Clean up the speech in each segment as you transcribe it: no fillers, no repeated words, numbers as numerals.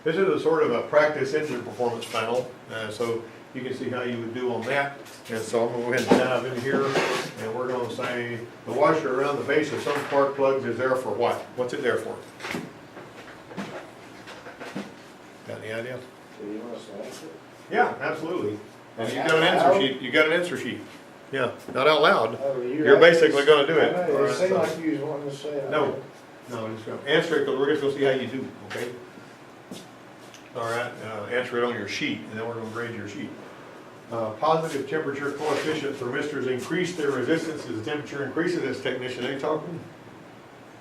This is a sort of a practice engine performance panel, so you can see how you would do on that. And so I'm going to go ahead and dive in here, and we're going to say the washer around the base of some spark plugs is there for what? What's it there for? Got any idea? Do you want us to answer? Yeah, absolutely. And you got an answer sheet. You got an answer sheet. Yeah, not out loud. Oh, You're basically going to do it. I know, All it right, seemed so- like you was wanting to say it. No, no, just go answer it because we're just going to see how you do. Okay. All right, answer it on your sheet, and then we're going to grade your sheet. Positive temperature coefficient thermistors increase their resistance as the temperature increases. As technician A talking.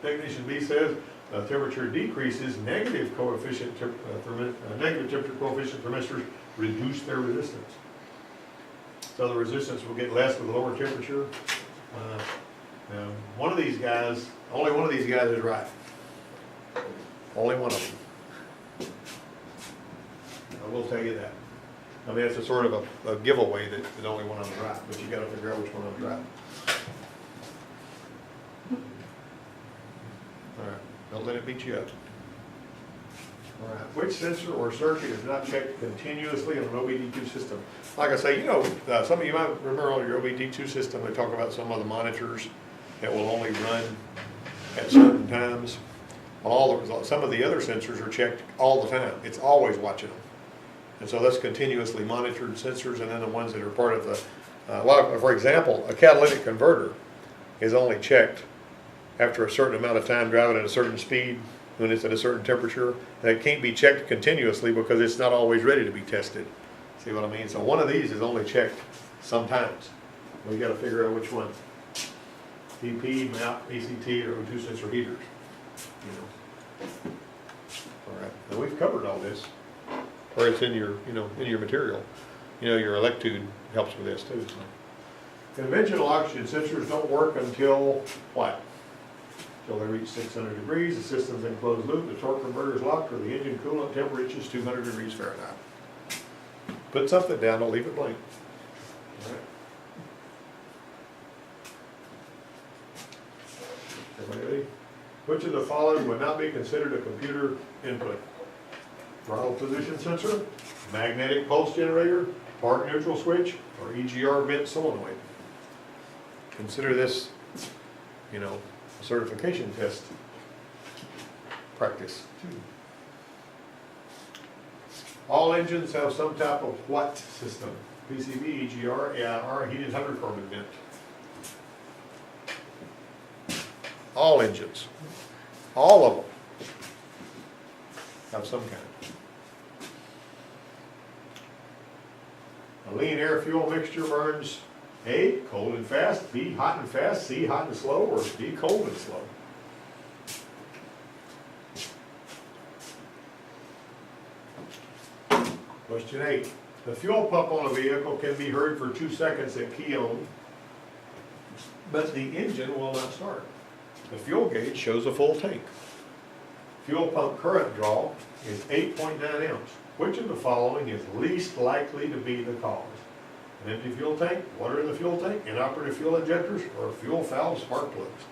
Technician B says temperature decreases. Negative temperature coefficient thermistors reduce their resistance. So the resistance will get less with lower temperature. One of these guys, only one of these guys is right. Only one of them. I will tell you that. I mean, it's a sort of a giveaway that only one of them is right, but you got to figure out which one of them's right. All right, don't let it beat you up. All right, which sensor or circuit is not checked continuously on an OBD2 system? Like I say, you know, some of you might remember on your OBD2 system, they talk about some of the monitors that will only run at certain times. Some of the other sensors are checked all the time. It's always watching them. And so that's continuously monitored sensors, and then the ones that are part of the, for example, a catalytic converter is only checked after a certain amount of time driving at a certain speed when it's at a certain temperature. And it can't be checked continuously because it's not always ready to be tested. See what I mean? So one of these is only checked sometimes. We got to figure out which one. TP, MAP, ECT, or O2 sensor heaters. You know. All right. Now we've covered all this. Or it's in your, in your material. Your electude helps with this too. So. Conventional oxygen sensors don't work until what? Until they reach 600 degrees, the system's in closed loop, the torque converter is locked, or the engine coolant temperature reaches 200 degrees Fahrenheit. Put something down, don't leave it blank. All right. Everybody ready? Which of the following would not be considered a computer input? Throttle position sensor, magnetic pulse generator, torque neutral switch, or EGR bent solenoid. Consider this, a certification test practice too. All engines have some type of what system? PCB, EGR, AIR, heated hydrocarbon vent. All engines, all of them have some kind. A lean air fuel mixture burns A, cold and fast, B, hot and fast, C, hot and slow, or D, cold and slow. Question 8. The fuel pump on a vehicle can be heard for 2 seconds at key on, but the engine will not start. The fuel gauge shows a full tank. Fuel pump current draw is 8.9 amps. Which of the following is least likely to be the cause? An empty fuel tank, water in the fuel tank, inoperative fuel injectors, or fuel valve spark plugs?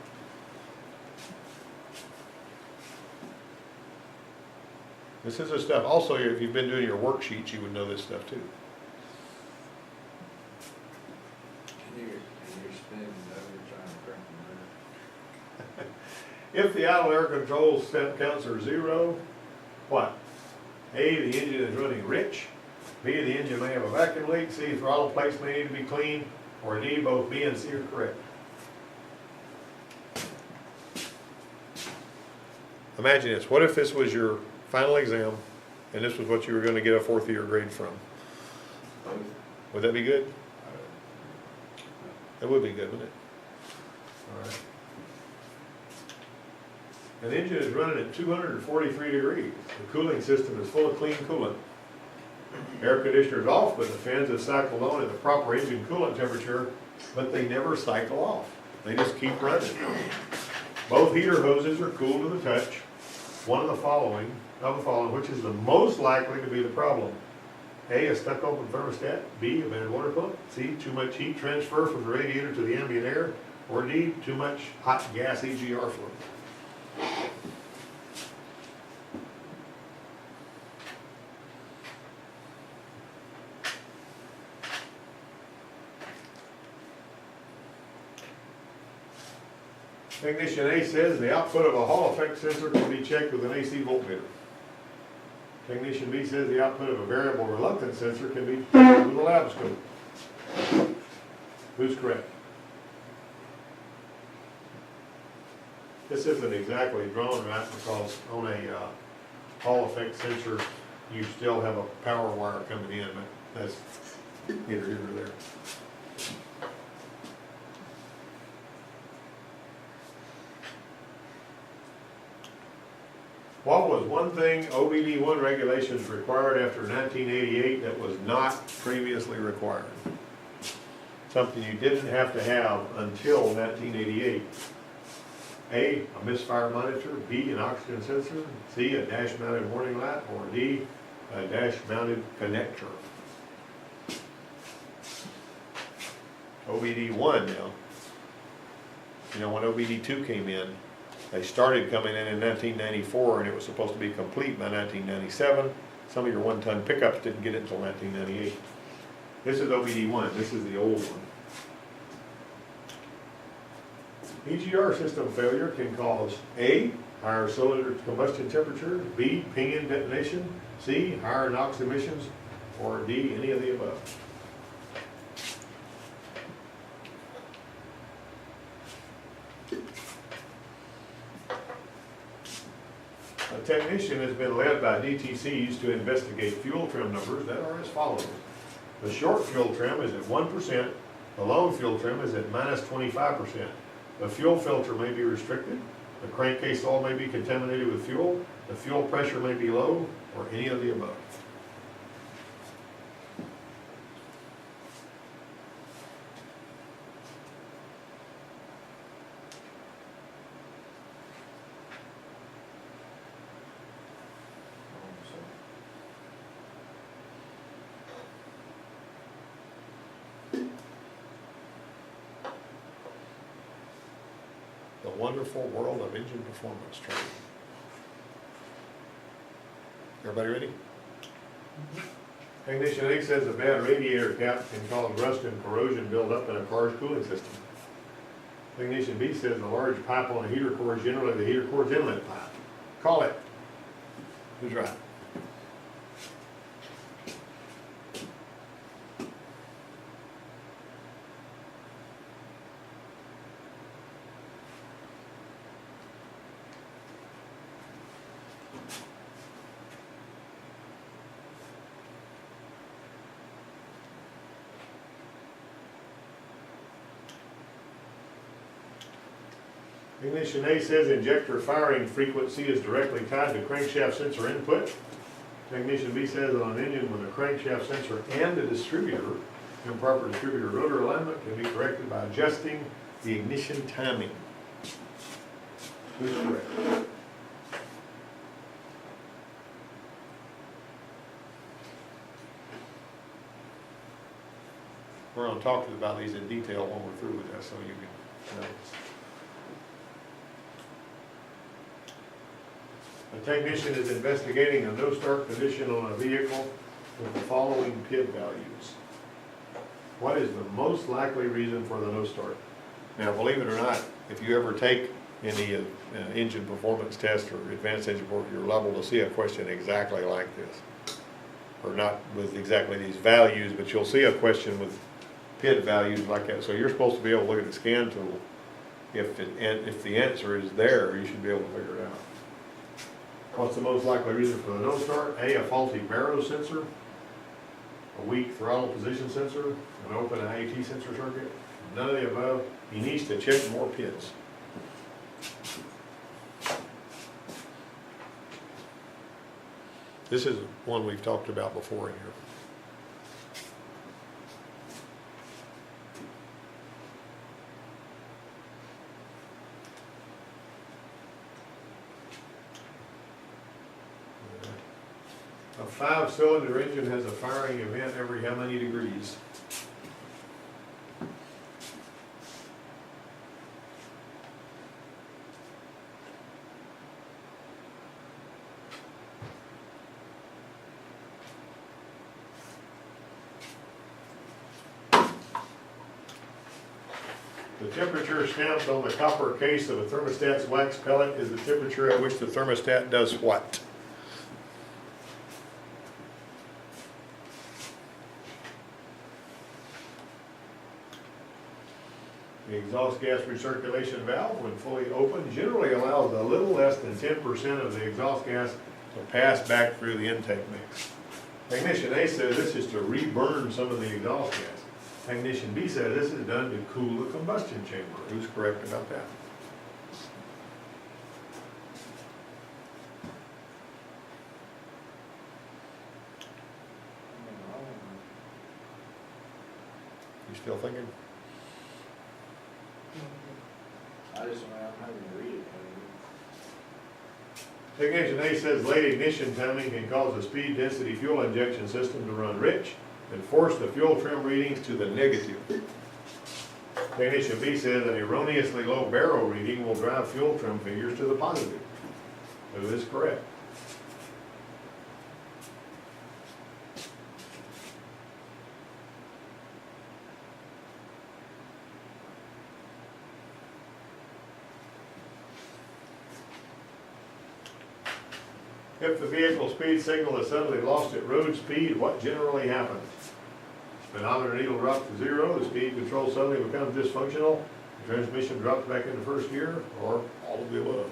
This is the stuff. Also, if you've been doing your worksheets, you would know this stuff too. You're spinning over trying to crank the motor. If the idle air control step counts are 0, what? A, the engine is running rich. B, the engine may have a vacuum leak. C, throttle plates may need to be cleaned. Or D, both B and C are correct. Imagine this. What if this was your final exam and this was what you were going to get a 4th year grade from? Would that be good? That would be good, wouldn't it? All right. An engine is running at 243 degrees. The cooling system is full of clean coolant. Air conditioner is off, but the fans have cycled on at the proper engine coolant temperature, but they never cycle off. They just keep running. Both heater hoses are cool to the touch. One of the following, which is the most likely to be the problem? A, a stuck open thermostat. B, a bad water pump. C, too much heat transfer from the radiator to the ambient air. Or D, too much hot gas EGR flow. Technician A says the output of a Hall effect sensor can be checked with an AC voltmeter. Technician B says the output of a variable reluctance sensor can be checked with a lab scope. Who's correct? This isn't exactly drawn right because on a Hall effect sensor, you still have a power wire coming in, but that's neither here nor there. What was one thing OBD1 regulations required after 1988 that was not previously required? Something you didn't have to have until 1988. A misfire monitor, B, an oxygen sensor, C, a dash-mounted warning light, or D, a dash-mounted connector. OBD1 now. You know, when OBD2 came in, they started coming in 1994, and it was supposed to be complete by 1997. Some of your one-ton pickups didn't get it until 1998. This is OBD1. This is the old one. EGR system failure can cause A, higher cylinder combustion temperature, B, pinion detonation, C, higher NOx emissions, or D, any of the above. A technician has been led by DTCs to investigate fuel trim numbers that are as follows. The short fuel trim is at 1%, the long fuel trim is at minus 25%. The fuel filter may be restricted, the crankcase oil may be contaminated with fuel, the fuel pressure may be low, or any of the above. The wonderful world of engine performance training. Everybody ready? Technician A says a bad radiator cap can cause rust and corrosion buildup in a car's cooling system. Technician B says a large pipe on a heater core is generally the heater core's inlet pipe. Call it. Who's right? Technician A says injector firing frequency is directly tied to crankshaft sensor input. Technician B says on an engine with a crankshaft sensor and a distributor, improper distributor rotor alignment can be corrected by adjusting the ignition timing. Who's correct? We're going to talk about these in detail when we're through with that, so you can know. A technician is investigating a no-start condition on a vehicle with the following PID values. What is the most likely reason for the no-start? Now, believe it or not, if you ever take any engine performance test or advanced engine work, you're liable to see a question exactly like this. Or not with exactly these values, but you'll see a question with PID values like that. So you're supposed to be able to look at the scan tool. If the answer is there, you should be able to figure it out. What's the most likely reason for the no start? A faulty baro sensor, a weak throttle position sensor, an open IAT sensor circuit. None of the above. He needs to check more PIDs. This is one we've talked about before in here. A 5-cylinder engine has a firing event every how many degrees? The temperature stamped on the copper case of a thermostat's wax pellet is the temperature at which the thermostat does what? The exhaust gas recirculation valve, when fully open, generally allows a little less than 10% of the exhaust gas to pass back through the intake mix. Technician A says this is to reburn some of the exhaust gas. Technician B says this is done to cool the combustion chamber. Who's correct about that? You still thinking? I'm having to read it. Technician A says late ignition timing can cause the speed density fuel injection system to run rich and force the fuel trim readings to the negative. Technician B says an erroneously low barrel reading will drive fuel trim figures to the positive. Who is correct? If the vehicle speed signal is suddenly lost at road speed, what generally happens? Speedometer needle drops to 0, the speed control suddenly becomes dysfunctional, the transmission drops back into first gear, or all of the above.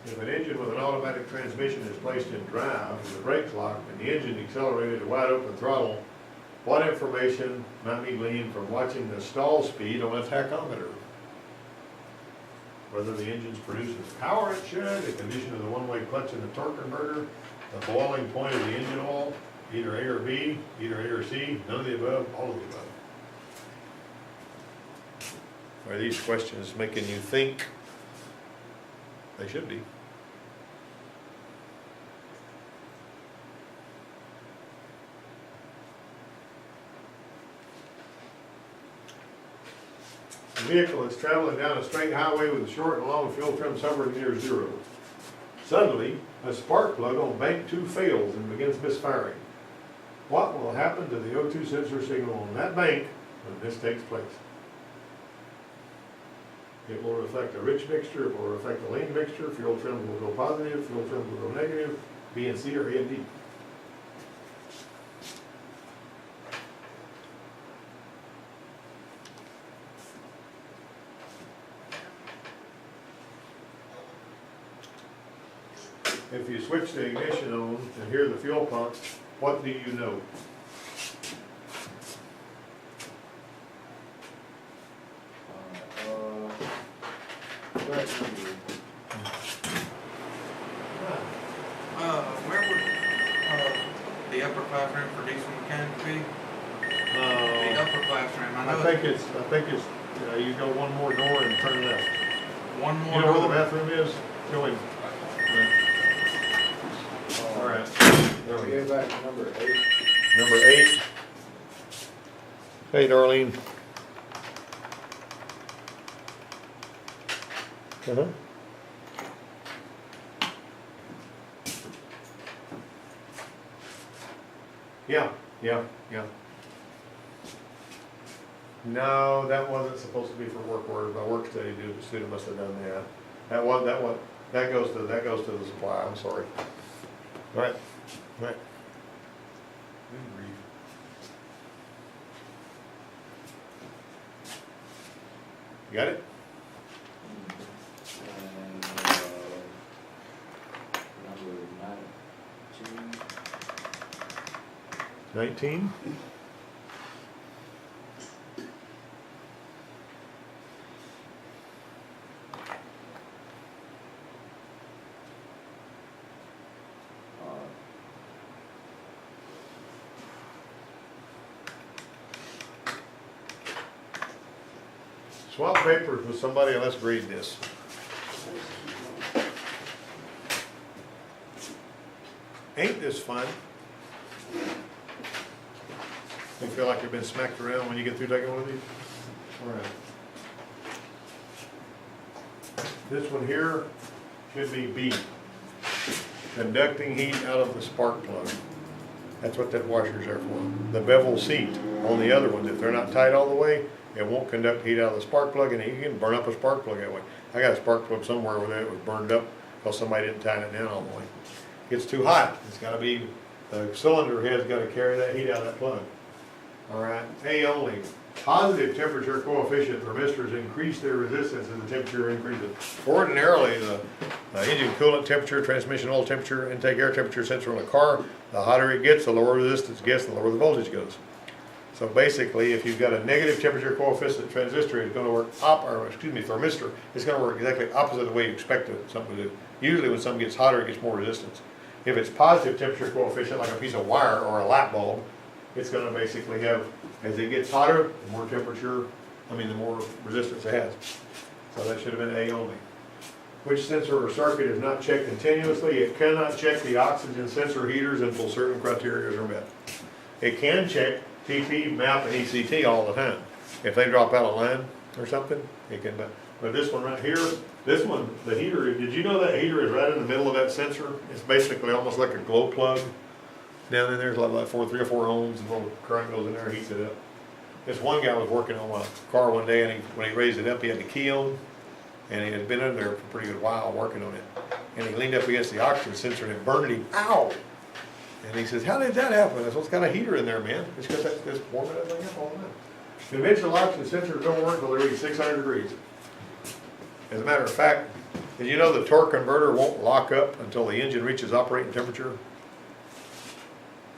If an engine with an automatic transmission is placed in drive with the brakes locked and the engine accelerated to wide open throttle, what information might be gleaned from watching the stall speed on a tachometer? Whether the engine's producing the power it should, the condition of the one-way clutch in the torque converter, the boiling point of the engine oil, either A or B, either A or C, none of the above, all of the above. Are these questions making you think? They should be. The vehicle is traveling down a straight highway with a short and long fuel trims hovering near 0. Suddenly, a spark plug on bank 2 fails and begins misfiring. What will happen to the O2 sensor signal on that bank when this takes place? It will reflect a rich mixture, it will reflect a lean mixture, fuel trims will go positive, fuel trims will go negative, B and C or A and D. If you switch the ignition on and hear the fuel pump, what do you know? Where would the upper classroom for diesel mechanic be? The upper classroom, I I know. think it's, you go one more door and turn left. One more You know where the door. bathroom is? Go in. All right. There we go. Go back to number 8. Number 8. Hey, Darlene. Uh-huh. Yeah. No, that wasn't supposed to be for work order, but work study due, the student must have done that. That goes to the supply, I'm sorry. Right. Good grief. You got it? And number 19. 19? Swap papers with somebody and let's grade this. Ain't this fun? You feel like you've been smacked around when you get through taking one of these? All right. This one here should be B. conducting heat out of the spark plug. That's what that washer's there for. The bevel seat on the other ones, if they're not tight all the way, it won't conduct heat out of the spark plug, and you can burn up a spark plug that way. I got a spark plug somewhere where it was burned up because somebody didn't tighten it down all the way. It's too hot. It's gotta be, the cylinder head's gotta carry that heat out of that plug. All right, A only. Positive temperature coefficient thermistors increase their resistance as the temperature increases. Ordinarily, the engine coolant temperature, transmission oil temperature, intake air temperature sensor on a car, the hotter it gets, the lower resistance gets, the lower the voltage goes. So basically, if you've got a negative temperature coefficient transistor, it's going to work thermistor, it's going to work exactly opposite of the way you expect something to do. Usually when something gets hotter, it gets more resistance. If it's positive temperature coefficient, like a piece of wire or a light bulb, it's going to basically have, as it gets hotter, the more temperature, the more resistance it has. So that should have been A only. Which sensor or circuit is not checked continuously? It cannot check the oxygen sensor heaters until certain criteria are met. It can check TP, MAP, and ECT all the time. If they drop out of line or something, it can, but this one right here, this one, the heater, did you know that heater is right in the middle of that sensor? It's basically almost like a glow plug. Down in there, it's like 3 or 4 ohms, and a little current goes in there and heats it up. This one guy was working on a car one day, and when he raised it up, he had the key on, and he had been in there for a pretty good while working on it. And he leaned up against the oxygen sensor, and it burned him. Ow! And he says, "How did that happen?" I said, "Well, it's got a heater in there, man. It's because that's just warming that thing up all the time." Conventional oxygen sensors don't work until they reach 600 degrees. As a matter of fact, did you know the torque converter won't lock up until the engine reaches operating temperature?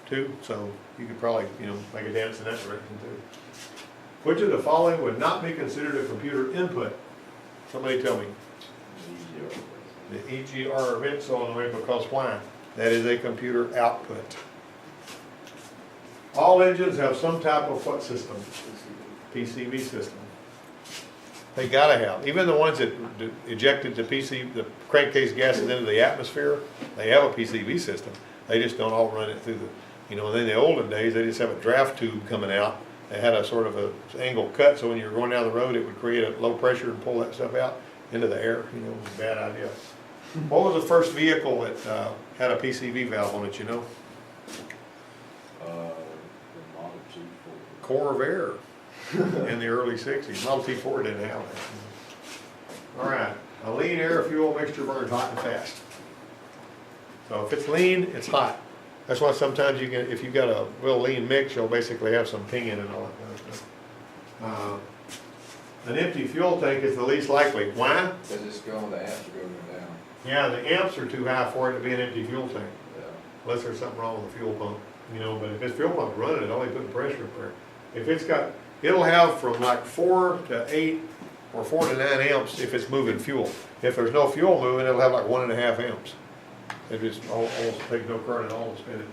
Too, so you could probably, make a dance in that direction too. Which of the following would not be considered a computer input? Somebody tell me. The EGR event solenoid, because why? That is a computer output. All engines have some type of what system? PCV system. They gotta have. Even the ones that ejected the crankcase gases into the atmosphere, they have a PCV system. They just don't all run it through the, and then in the olden days, they just have a draft tube coming out. They had a sort of a angle cut, so when you were going down the road, it would create a low pressure and pull that stuff out into the air. It was a bad idea. What was the first vehicle that had a PCV valve on it, The Model T Ford. Corvair in the early 60s. Model T Ford didn't have that. All right, a lean air fuel mixture burns hot and fast. So if it's lean, it's hot. That's why sometimes if you've got a real lean mix, you'll basically have some pinging and all that kind of stuff. An empty fuel tank is the least likely. Why? Because it's going, the amps are going down. Yeah, the amps are too high for it to be an empty fuel tank, Yeah. unless there's something wrong with the fuel pump. But if this fuel pump's running, it only putting pressure up there. If it's got, it'll have from like 4 to 8 or 4 to 9 amps if it's moving fuel. If there's no fuel moving, it'll have like 1.5 amps. It just almost takes no current at all to spin it.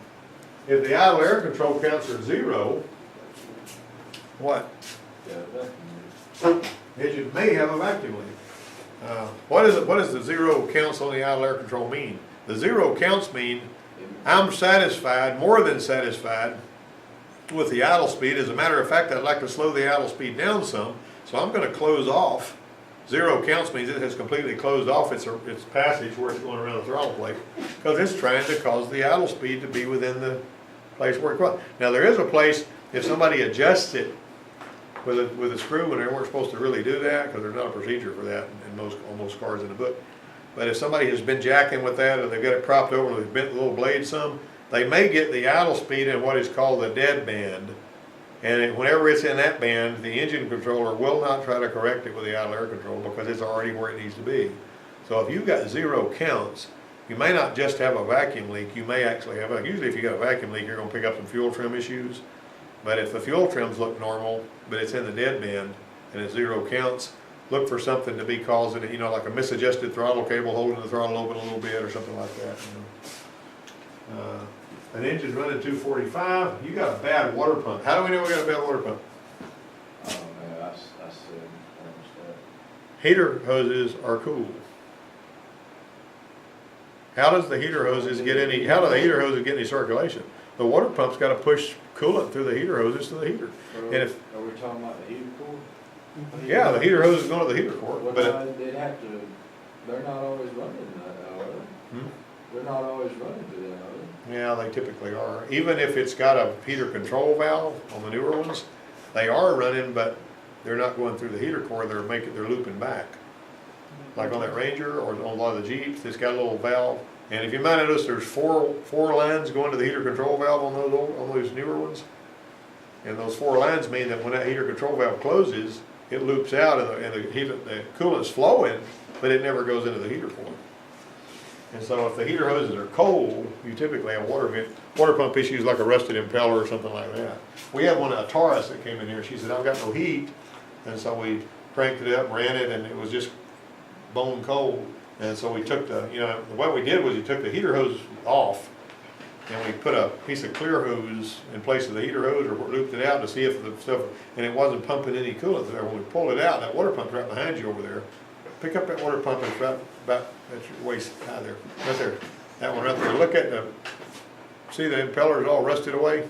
If the idle air control counts are 0, what? Yeah, Engine may have a vacuum leak. What does the 0 counts on the idle air control mean? The 0 counts mean I'm satisfied, more than satisfied, with the idle speed. As a matter of fact, I'd like to slow the idle speed down some, so I'm going to close off. 0 counts means it has completely closed off its passage where it's going around the throttle plate, because it's trying to cause the idle speed to be within the place where it was. Now there is a place, if somebody adjusts it with a screw, and they weren't supposed to really do that, because there's not a procedure for that in on most cars in the book. But if somebody has been jacking with that and they've got it propped over and they've bent the little blade some, they may get the idle speed in what is called the dead band. And whenever it's in that band, the engine controller will not try to correct it with the idle air control, because it's already where it needs to be. So if you've got 0 counts, you may not just have a vacuum leak, you may actually have usually if you got a vacuum leak, you're going to pick up some fuel trim issues. But if the fuel trims look normal, but it's in the dead band and it's 0 counts, look for something to be causing it, like a misadjusted throttle cable holding the throttle open a little bit or something like that. An engine's running 245, you got a bad water pump. How do we know we got a bad water pump? I don't know, I said, thermostat. Heater hoses are cool. How does the heater hoses get any circulation? The water pump's got to push coolant through the heater hoses to the heater. Are we talking about the heater core? Yeah, the heater hose is going to the heater core. Well, But they'd have to, they're not always running that, are they? They're not always running to that, are they? Yeah, they typically are. Even if it's got a heater control valve on the newer ones, they are running, but they're not going through the heater core, they're looping back. Like on that Ranger or on a lot of the Jeeps, it's got a little valve. And if you might notice, there's four lines going to the heater control valve on those newer ones. And those 4 lines mean that when that heater control valve closes, it loops out and the coolant's flowing, but it never goes into the heater core. And so if the heater hoses are cold, you typically have water pump issues like a rusted impeller or something like that. We had one, a Taurus that came in here, she said, I've got no heat. And so we cranked it up, ran it, and it was just bone cold. And so we took what we did was you took the heater hose off, and we put a piece of clear hose in place of the heater hose, or looped it out to see if the stuff, and it wasn't pumping any coolant there. When we pulled it out, that water pump's right behind you over there. Pick up that water pump, it's right about at your waist high there, right there. That one right there. Look at see the impeller's all rusted away?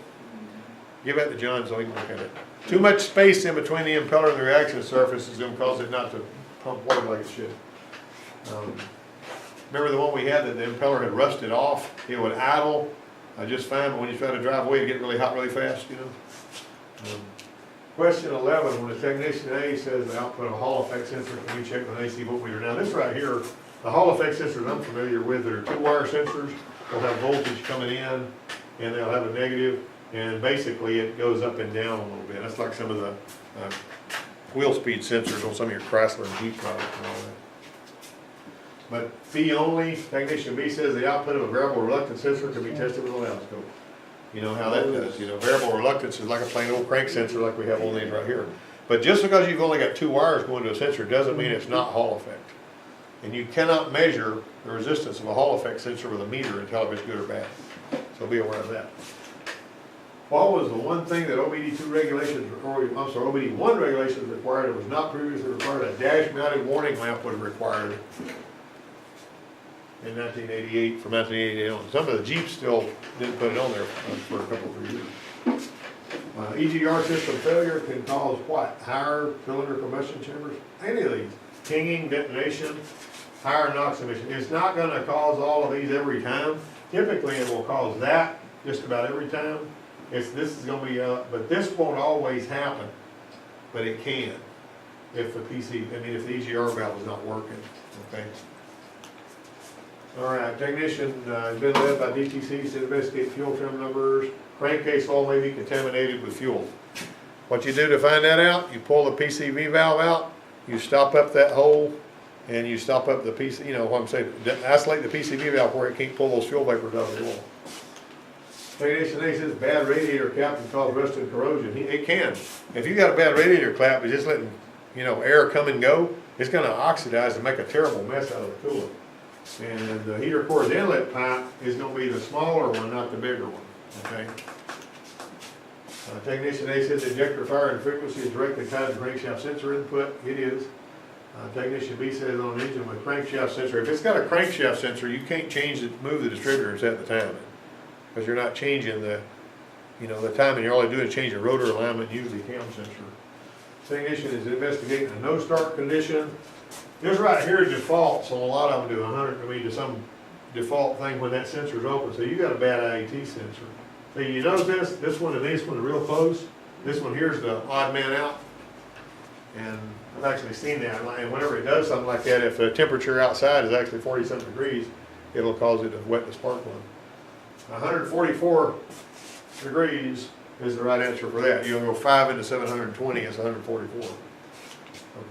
Give that to John so he can look at it. Too much space in between the impeller and the reaction surface is going to cause it not to pump water like it should. Remember the one we had that the impeller had rusted off? It would idle just fine, but when you try to drive away, it get really hot really fast, you know. Question 11, when the technician A says the output of a Hall effect sensor can be checked with an AC voltmeter. Now this right here, the Hall effect sensors I'm familiar with, they're 2-wire sensors. They'll have voltage coming in, and they'll have a negative, and basically it goes up and down a little bit. That's like some of the wheel speed sensors on some of your Chrysler and Jeep products and all that. But fee only, technician B says the output of a variable reluctance sensor can be tested with a loud scope. You know how that does, variable reluctance is like a plain old crank sensor like we have on these right here. But just because you've only got 2 wires going to a sensor doesn't mean it's not Hall effect. And you cannot measure the resistance of a Hall effect sensor with a meter and tell if it's good or bad. So be aware of that. What was the one thing that OBD2 regulations, OBD1 regulations required that was not previously required? A dash mounted warning lamp was required in 1988, from 1988 on. Some of the Jeeps still didn't put it on there for a couple of years. EGR system failure can cause what? Higher cylinder combustion chambers? Any of these. Pinging, detonation, higher NOx emission. It's not going to cause all of these every time. Typically it will cause that just about every time. This is going to be, but this won't always happen. But it can if the if the EGR valve is not working. Okay. All right, technician has been led by DTCs to investigate fuel trim numbers. Crankcase oil may be contaminated with fuel. What you do to find that out, you pull the PCV valve out, you stop up that hole, and you stop up the PC, what I'm saying, isolate the PCV valve where it can't pull those fuel vapors out of the oil. Technician A says bad radiator cap can cause rust and corrosion. It can. If you got a bad radiator cap, it's just letting air come and go, it's going to oxidize and make a terrible mess out of the coolant. And the heater core's inlet pipe is going to be the smaller one, not the bigger one. Okay. Technician A says injector fire and frequency is directly tied to crankshaft sensor input. It is. Technician B says on an engine with crankshaft sensor, if it's got a crankshaft sensor, you can't move the distributor and set the timing, because you're not changing the timing. You're only doing is changing rotor alignment, use the cam sensor. Technician is investigating a no start condition. This right here defaults on a lot of them to 100, to some default thing when that sensor's open. So you got a bad IAT sensor. So you notice this one and this one are real close. This one here's the odd man out. And I've actually seen that. And whenever it does something like that, if the temperature outside is actually 40-something degrees, it'll cause it to wet the spark plug. 144 degrees is the right answer for that. You'll go 5 into 720 is 144.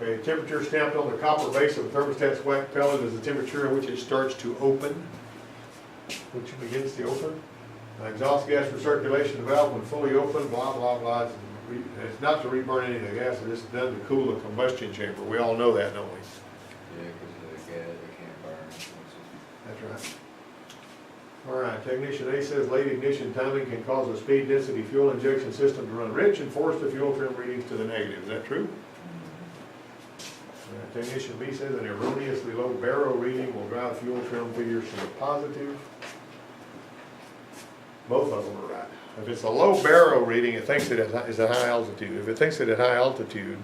Okay, temperature stamped on the copper base of the thermostat's wet pellet is the temperature at which it starts to open, which begins to open. Exhaust gas recirculation valve when fully open, blah, blah, blah. It's not to reburn any of the gas, it's done to cool the combustion chamber. We all know that, don't we? Yeah, because of the gas, they can't burn. That's right. All right, technician A says late ignition timing can cause a speed density fuel injection system to run rich and force the fuel trim readings to the negative. Is that true? Technician B says an erroneously low barrow reading will drive fuel trim figures to the positive. Both of them are right. If it's a low barrow reading, it thinks it is at high altitude. If it thinks it at high altitude,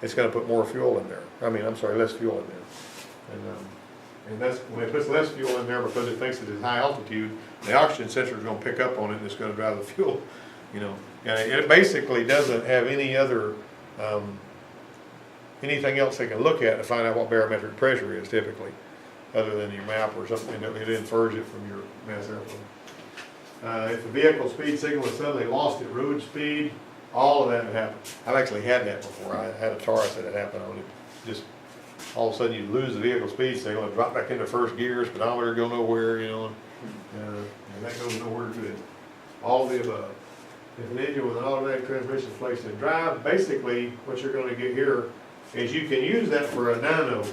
it's going to put more fuel in there. Less fuel in there. And And that's, when it puts less fuel in there because it thinks it is high altitude, the oxygen sensor is gonna pick up on it and it's gonna drive the fuel, you know. And it basically doesn't have any other, anything else they can look at to find out what barometric pressure is typically, other than your map or something, it infers it from your mass airflow. If the vehicle speed signal is suddenly lost at road speed, all of that would happen. I've actually had that before. I had a Taurus that had happened on it. Just all of a sudden you lose the vehicle speed signal and drop back into first gear, speedometer go nowhere, you know, and that goes nowhere good. All of the above. If an engine with an automatic transmission is placed in drive, basically what you're going to get here is you can use that for a dyno.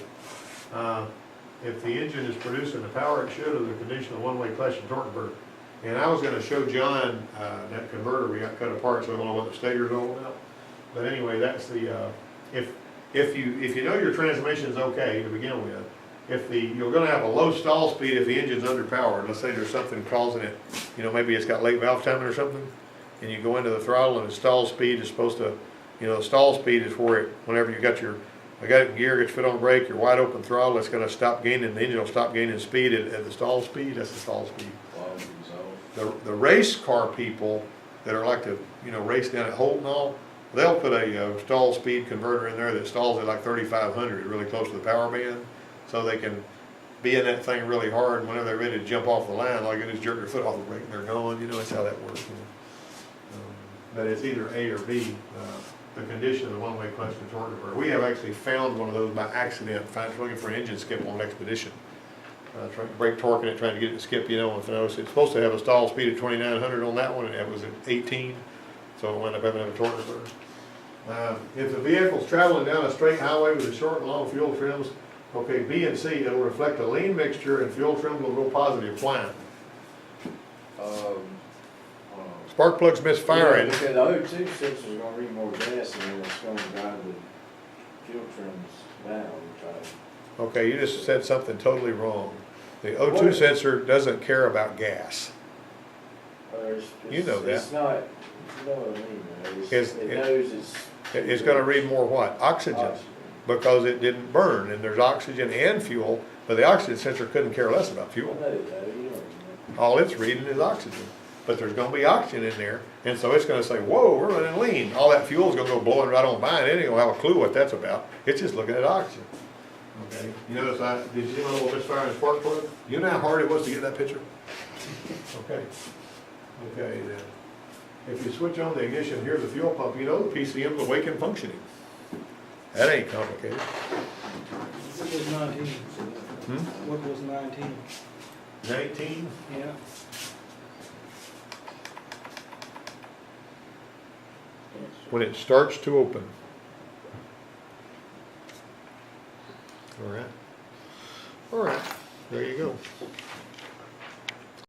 If the engine is producing the power it should of the conditional one-way clutch and torque converter. And I was going to show John that converter we got cut apart, so I don't know what the stator's all about. But anyway, that's the if you know your transmission's okay to begin with, you're going to have a low stall speed if the engine's underpowered. Let's say there's something causing it, you know, maybe it's got late valve timing or something, and you go into the throttle and the stall speed is supposed to, you know, the stall speed is where it, whenever you got your gear, gets fit on brake, your wide open throttle, it's going to stop gaining, the engine will stop gaining speed at the stall speed. That's the stall speed. The race car people that are like to, you know, race down at Holt and all, they'll put a stall speed converter in there that stalls at like 3,500, really close to the power band, so they can be in that thing really hard, and whenever they're ready to jump off the line, all you do is jerk their foot off the brake and they're going, you know, that's how that works. You know. But it's either A or B, the condition of the one-way clutch and torque converter. We have actually found one of those by accident, looking for an engine skip on an expedition. Brake torquing it, trying to get it to skip, you know, it's supposed to have a stall speed of 2,900 on that one, and it was at 18, so it wound up having a torque converter. If the vehicle's traveling down a straight highway with a short and long fuel trims, okay, B and C, it'll reflect a lean mixture and fuel trim will go positive. Why? Spark plugs misfiring. Yeah, because the O2 sensor is gonna read more gas and then it's gonna drive the fuel trims down. Okay, you just said something totally wrong. The O2 sensor doesn't care about gas. You know that. It's not, you know what I mean, it knows it's going to read more what? Oxygen. Because it didn't burn, and there's oxygen and fuel, but the oxygen sensor couldn't care less about fuel. All it's reading is oxygen. But there's going to be oxygen in there, and so it's going to say, whoa, we're running lean. All that fuel is going to go blowing right on by, and it ain't going to have a clue what that's about. It's just looking at oxygen. Okay. You notice did you see my little misfire in spark plug? You know how hard it was to get that picture? Okay. Okay, then. If you switch on the ignition, here's the fuel pump, you know the PCM's awake and functioning. That ain't complicated. What was 19? What was 19? 19? Yeah. When it starts to open. All right. All right. There you go.